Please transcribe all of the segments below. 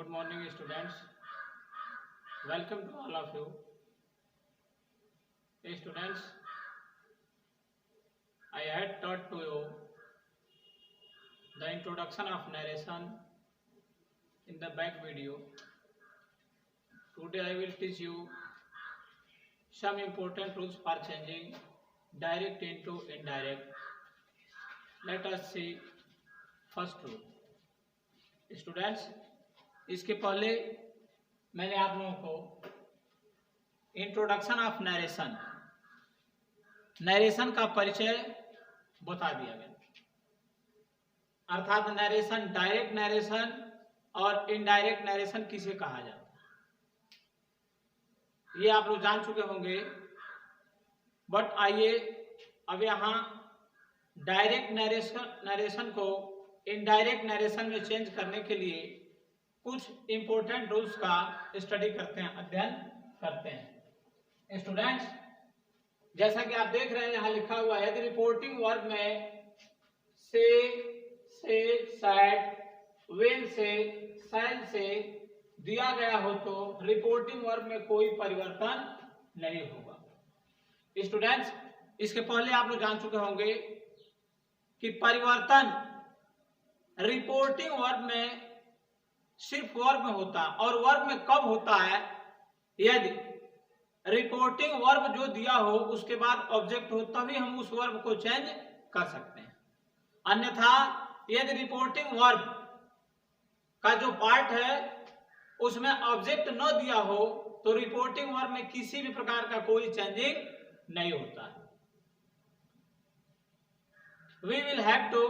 Good morning, students. Welcome to all of you. Students, I had taught to you the introduction of narration in the back video. Today I will teach you some important rules for changing direct into indirect. Let us see first rule. Students, इसके पहले मैंने आप लोगों को introduction of narration का परिचय बता दिया गया, अर्थात नरेशन, डायरेक्ट नरेशन और इनडायरेक्ट नरेशन किसे कहा जाता है ये आप लोग जान चुके होंगे। बट आइए अब यहाँ डायरेक्ट नरेशन को इनडायरेक्ट नरेशन में चेंज करने के लिए कुछ इंपॉर्टेंट रूल्स का स्टडी करते हैं, अध्ययन करते हैं। स्टूडेंट्स, जैसा कि आप देख रहे हैं यहाँ लिखा हुआ है, यदि रिपोर्टिंग वर्ब में से सैड, वेल से, शैल से दिया गया हो तो रिपोर्टिंग वर्ब में कोई परिवर्तन नहीं होगा। स्टूडेंट्स, इसके पहले आप लोग जान चुके होंगे कि परिवर्तन रिपोर्टिंग वर्ब में सिर्फ वर्ब में होता है, और वर्ब में कब होता है? यदि रिपोर्टिंग वर्ब जो दिया हो उसके बाद ऑब्जेक्ट हो, तभी हम उस वर्ब को चेंज कर सकते हैं। अन्यथा यदि रिपोर्टिंग वर्ब का जो पार्ट है उसमें ऑब्जेक्ट न दिया हो तो रिपोर्टिंग वर्ब में किसी भी प्रकार का कोई चेंजिंग नहीं होता है। We will have to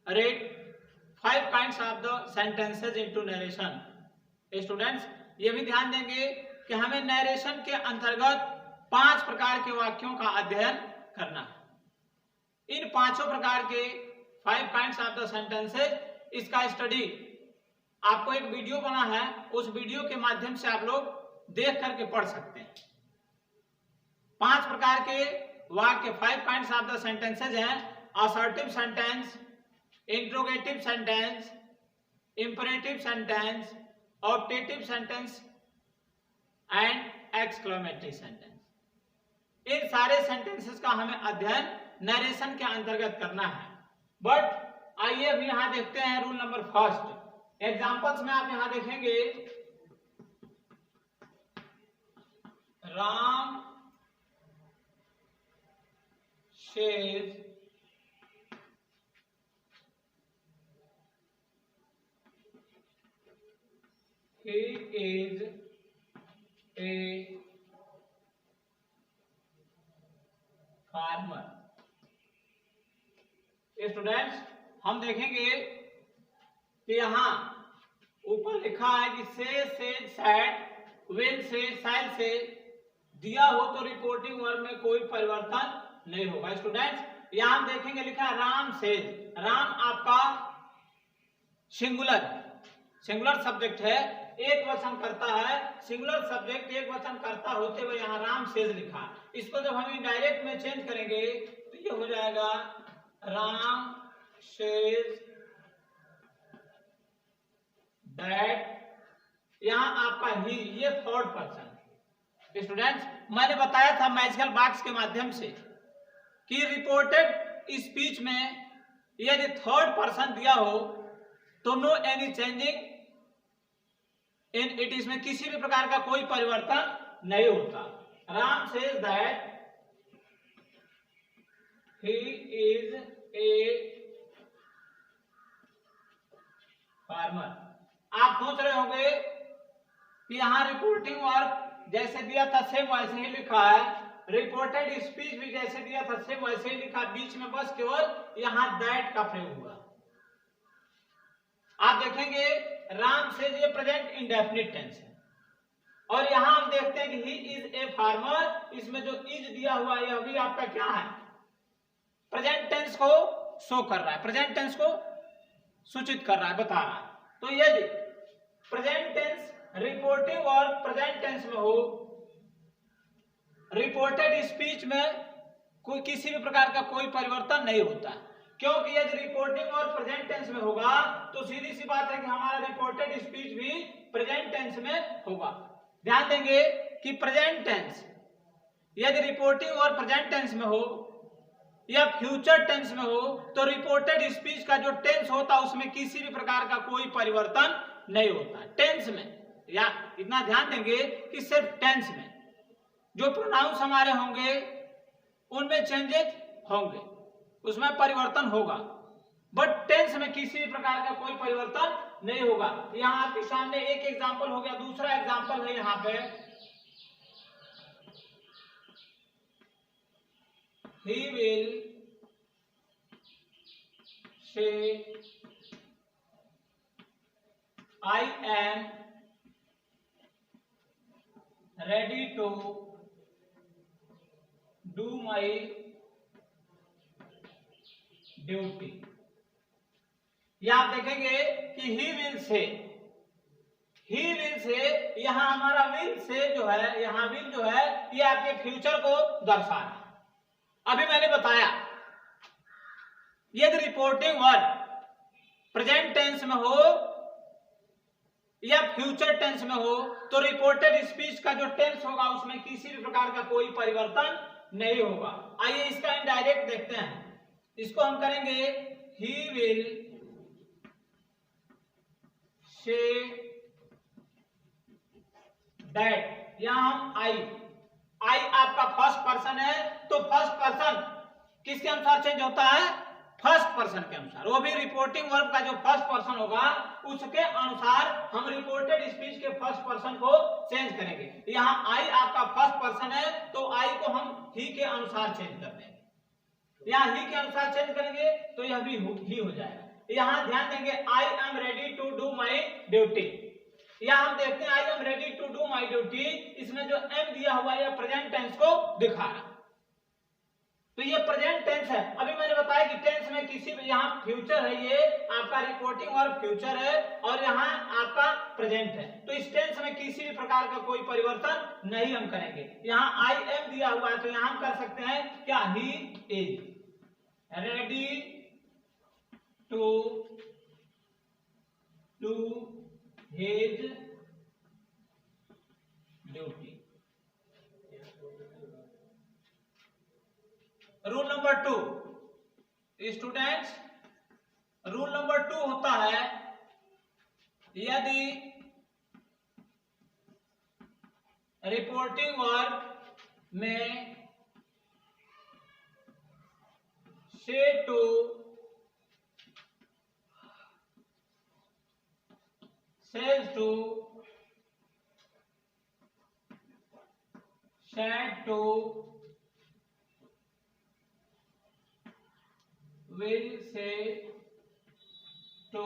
read 5 kinds of the sentences into narration. Students, ये भी ध्यान देंगे कि हमें नरेशन के अंतर्गत 5 प्रकार के वाक्यों का अध्ययन करना है। इन 5 प्रकार के 5 kinds of the sentences, इसका स्टडी आपको एक वीडियो बना है, उस वीडियो के माध्यम से आप लोग देख करके पढ़ सकते हैं। 5 प्रकार के वाक्य 5 kinds of the sentences हैं: assertive sentence, interrogative sentence, imperative sentence, optative sentence and exclamatory sentence। इन सारे सेंटेंसेस का हमें अध्ययन नरेशन के अंतर्गत करना है। बट आइए अभी यहां देखते हैं रूल नंबर फर्स्ट। एग्जांपल्स में आप यहां देखेंगे, Ram says he is a farmer। Students, हम देखेंगे कि यहां ऊपर लिखा है कि से, सैड, विल से, शैल से दिया हो तो रिपोर्टिंग वर्ब में कोई परिवर्तन नहीं होगा। स्टूडेंट्स, यहां हम देखेंगे लिखा है राम सेज। राम आपका सिंगुलर सब्जेक्ट है, एक वचन करता है, सिंगुलर सब्जेक्ट एक वचन करता होते हुए यहाँ राम सेज लिखा। इसको जब हम इनडायरेक्ट में चेंज करेंगे तो ये हो जाएगा राम सेज दैट। यहाँ आपका ही, ये थर्ड पर्सन। स्टूडेंट्स, मैंने बताया था मैजिकल बॉक्स के माध्यम से कि रिपोर्टेड स्पीच में यदि थर्ड पर्सन दिया हो तो no any changing in it, इसमें किसी भी प्रकार का कोई परिवर्तन नहीं होता। Ram says that he is a farmer. आप सोच रहे होंगे कि यहां रिपोर्टिंग वर्ब जैसे दिया था सेम वैसे ही लिखा है, रिपोर्टेड स्पीच भी जैसे दिया था सेम वैसे ही लिखा, बीच में बस केवल यहां दैट का प्रयोग हुआ। आप देखेंगे राम से ये प्रेजेंट इंडेफिनिट टेंस है, और यहां हम देखते हैं कि ही इज ए फार्मर, इसमें जो इज दिया हुआ है यह भी आपका क्या है? प्रेजेंट टेंस को शो कर रहा है, प्रेजेंट टेंस को सूचित कर रहा है, बता रहा है। तो यदि प्रेजेंट टेंस रिपोर्टिंग और प्रेजेंट टेंस में हो, रिपोर्टेड स्पीच में कोई किसी भी प्रकार का कोई परिवर्तन नहीं होता। क्योंकि यदि रिपोर्टिंग और प्रेजेंट टेंस में होगा तो सीधी सी बात है कि हमारा रिपोर्टेड स्पीच भी प्रेजेंट टेंस में होगा। ध्यान देंगे कि प्रेजेंट टेंस यदि रिपोर्टिंग और प्रेजेंट टेंस में हो या फ्यूचर टेंस में हो तो रिपोर्टेड स्पीच का जो टेंस होता है उसमें किसी भी प्रकार का कोई परिवर्तन नहीं होता। टेंस में या इतना ध्यान देंगे कि सिर्फ टेंस में जो प्रोनाउंस हमारे होंगे उनमें चेंजेस होंगे, उसमें परिवर्तन होगा, बट टेंस में किसी भी प्रकार का कोई परिवर्तन नहीं होगा। यहाँ आपके सामने एक एग्जांपल हो गया। दूसरा एग्जांपल है यहाँ पे, he will say I am ready to do my duty। ये आप देखेंगे कि he will say, यहाँ हमारा will से जो है, यहाँ will जो है ये आपके फ्यूचर को दर्शा रहा है। अभी मैंने बताया यदि रिपोर्टिंग वर्ब प्रेजेंट टेंस में हो या फ्यूचर टेंस में हो तो रिपोर्टेड स्पीच का जो टेंस होगा उसमें किसी भी प्रकार का कोई परिवर्तन नहीं होगा। आइए इसका इनडायरेक्ट देखते हैं। इसको हम करेंगे he will say that। यहां हम आई आपका फर्स्ट पर्सन है तो फर्स्ट पर्सन किसके अनुसार चेंज होता है? फर्स्ट पर्सन के अनुसार। वो भी रिपोर्टिंग वर्ब का जो फर्स्ट पर्सन होगा उसके अनुसार हम रिपोर्टेड स्पीच के फर्स्ट पर्सन को चेंज करेंगे। यहाँ आई आपका फर्स्ट पर्सन है तो आई को हम ही के अनुसार चेंज कर देंगे। यहाँ ही के अनुसार चेंज करेंगे तो यह भी ही हो जाएगा। यहाँ ध्यान देंगे I am ready to do my duty. यहाँ हम देखते हैं I am ready to do my duty, इसमें जो एम दिया हुआ है प्रेजेंट टेंस को दिखा रहा है, तो ये प्रेजेंट टेंस है। अभी मैंने बताया कि टेंस में किसी भी, यहाँ फ्यूचर है, ये आपका रिपोर्टिंग वर्ब फ्यूचर है और यहाँ आपका प्रेजेंट है, तो इस टेंस में किसी भी प्रकार का कोई परिवर्तन नहीं हम करेंगे। यहाँ आई एम दिया हुआ है तो यहाँ हम कर सकते हैं क्या, he is ready to do his duty. Rule number 2 students, rule number 2 होता है यदि रिपोर्टिंग वर्ब में से to says to said to will say to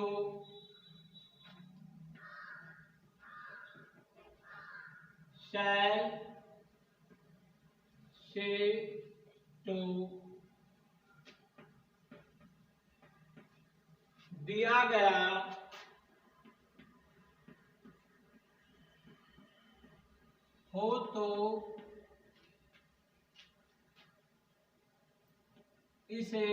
shall say to दिया गया हो तो इसे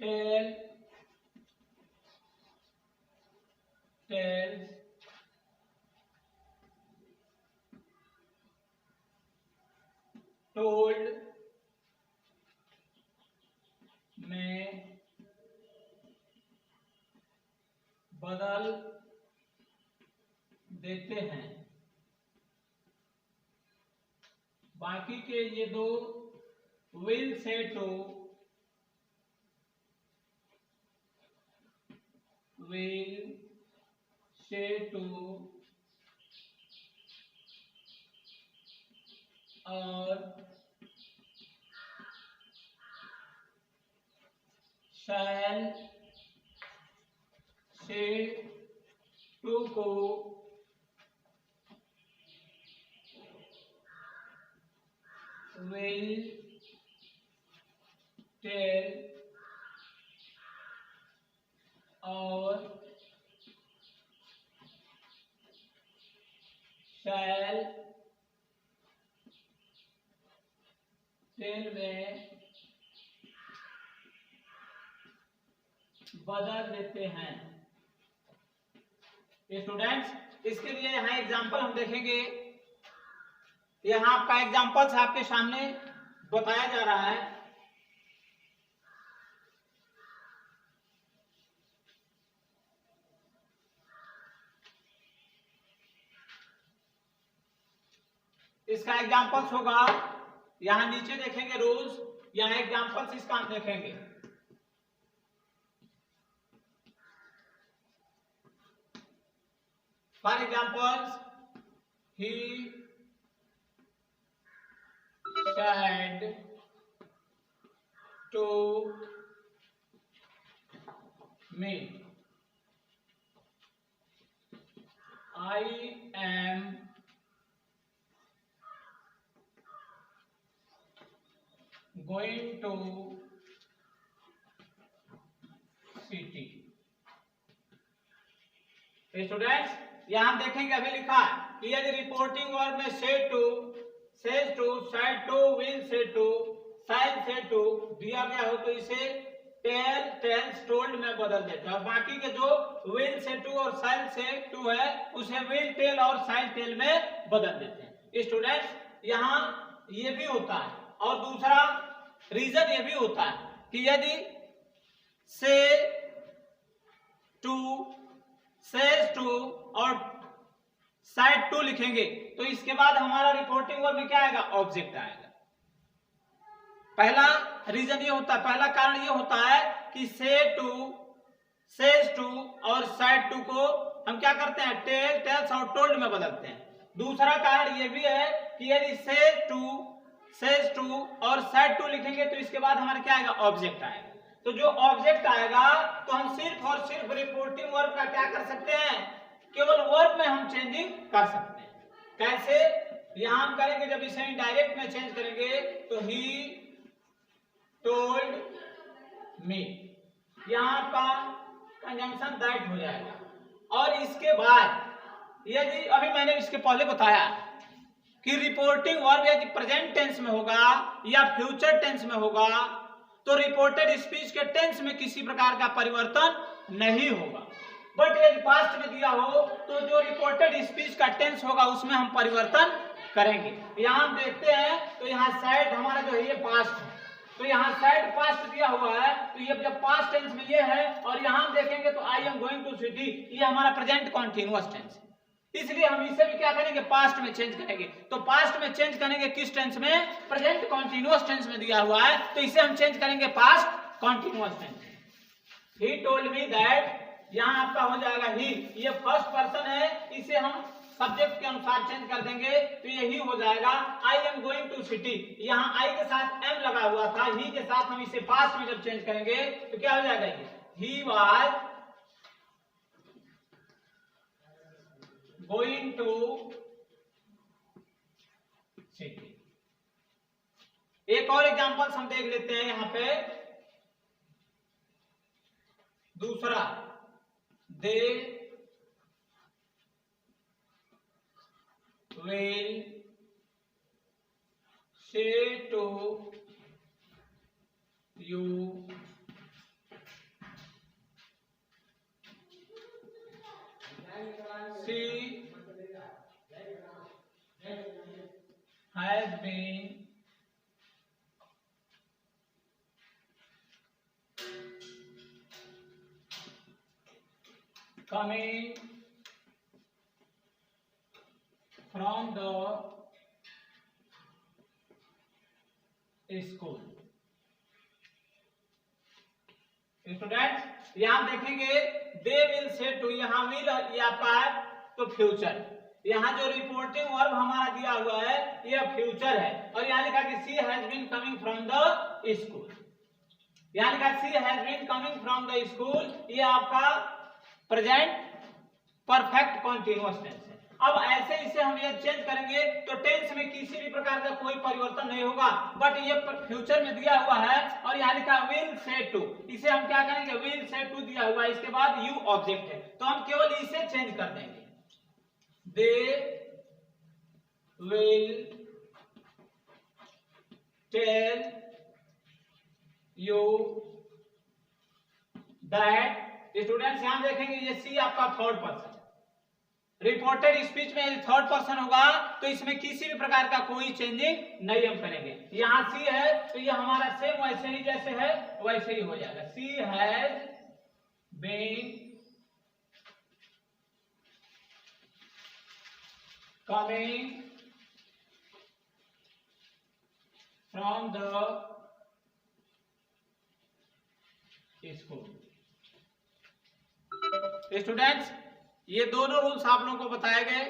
टेल टेल्स टोल्ड में बदल देते हैं। बाकी के ये दो will say to will say to और shall say to को will tell और shall टेल में बदल देते हैं। स्टूडेंट्स इसके लिए यहाँ एग्जांपल हम देखेंगे। यहाँ आपका एग्जांपल्स आपके सामने बताया जा रहा है। इसका एग्जांपल्स होगा, यहां नीचे देखेंगे रूल्स, यहां एग्जांपल्स इसका हम देखेंगे। For examples, he said to me, I am going to city। Students यहां देखेंगे अभी लिखा है कि यदि रिपोर्टिंग वर्ब में said to, says to, said to, will say to, shall say to दिया गया हो तो इसे tell, tells, told में बदल देते हैं, और बाकी के जो will say to और shall say to है उसे will tell और shall tell में बदल देते हैं। स्टूडेंट्स यहाँ ये भी होता है, और दूसरा रीजन ये भी होता है कि यदि say to, says to और said to लिखेंगे तो इसके बाद हमारा रिपोर्टिंग वर्ब में क्या आएगा, ऑब्जेक्ट आएगा। पहला रीजन ये होता है, पहला कारण ये होता है कि say to, says to और said to को हम क्या करते हैं, tell, tells और told में बदलते हैं। दूसरा कारण ये भी है कि यदि say to, says to और said to लिखेंगे तो इसके बाद हमारा क्या आएगा, ऑब्जेक्ट आएगा। तो जो ऑब्जेक्ट आएगा तो हम सिर्फ और सिर्फ रिपोर्टिंग वर्ब का क्या कर सकते हैं, केवल वर्ब में हम चेंजिंग कर सकते हैं। कैसे, यहां हम करेंगे जब इसे इनडायरेक्ट में चेंज करेंगे तो ही टोल्ड मी, यहां का कंजंक्शन दैट हो जाएगा। और इसके बाद यदि अभी मैंने इसके पहले बताया कि रिपोर्टिंग वर्ब यदि प्रेजेंट टेंस में होगा या फ्यूचर टेंस में होगा तो रिपोर्टेड स्पीच के टेंस में किसी प्रकार का परिवर्तन नहीं होगा। बट यदि पास्ट में दिया हो तो जो रिपोर्टेड स्पीच का टेंस होगा उसमें हम परिवर्तन करेंगे। यहाँ हम देखते हैं तो यहाँ साइड हमारा जो है ये पास्ट है, तो यहाँ साइड पास्ट दिया हुआ है तो ये जब पास्ट टेंस में ये है, और यहाँ हम देखेंगे तो I am going to city ये हमारा प्रेजेंट कॉन्टिन्यूअस टेंस है, इसलिए हम इसे भी क्या करेंगे, पास्ट में चेंज करेंगे। तो पास्ट में चेंज करेंगे किस टेंस में, प्रेजेंट कॉन्टिन्यूअस टेंस में दिया हुआ है तो इसे हम चेंज करेंगे past continuous tense. He told me that, यहाँ आपका हो जाएगा ही, ये फर्स्ट पर्सन है, इसे हम सब्जेक्ट के अनुसार चेंज कर देंगे तो ये ही हो जाएगा। I am going to city, यहाँ आई के साथ एम लगा हुआ था, ही के साथ हम इसे पास्ट में जब चेंज करेंगे तो क्या हो जाएगा, ये he was going to city. एक और एग्जांपल हम देख लेते हैं यहाँ पे, दूसरा, दे will say to you she has been coming from the school। Students यहां देखेंगे दे विल से टू, यहां विल ये आपका है तो फ्यूचर, यहां जो रिपोर्टिंग वर्ब हमारा दिया हुआ है ये फ्यूचर है, और यहां लिखा कि she has been coming from the school, यहां लिखा she has been coming from the school, ये आपका प्रेजेंट परफेक्ट कॉन्टिन्यूअस टेंस है। अब ऐसे इसे हम ये चेंज करेंगे तो टेंस में किसी भी प्रकार का कोई परिवर्तन नहीं होगा, बट ये फ्यूचर में दिया हुआ है और यहाँ लिखा विल से टू, इसे हम क्या करेंगे, विल से टू दिया हुआ है, इसके बाद यू ऑब्जेक्ट है तो हम केवल इसे चेंज कर देंगे, they will tell you that, students यहां देखेंगे ये सी आपका थर्ड पर्सन, रिपोर्टेड स्पीच में थर्ड पर्सन होगा तो इसमें किसी भी प्रकार का कोई चेंजिंग नहीं हम करेंगे। यहाँ सी है तो ये हमारा सेम वैसे ही जैसे है वैसे ही हो जाएगा। She has been coming from the school. Students ये दोनों रूल्स आप लोगों को बताए गए,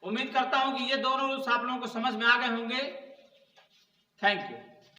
उम्मीद करता हूं कि ये दोनों रूल्स आप लोगों को समझ में आ गए होंगे। Thank you.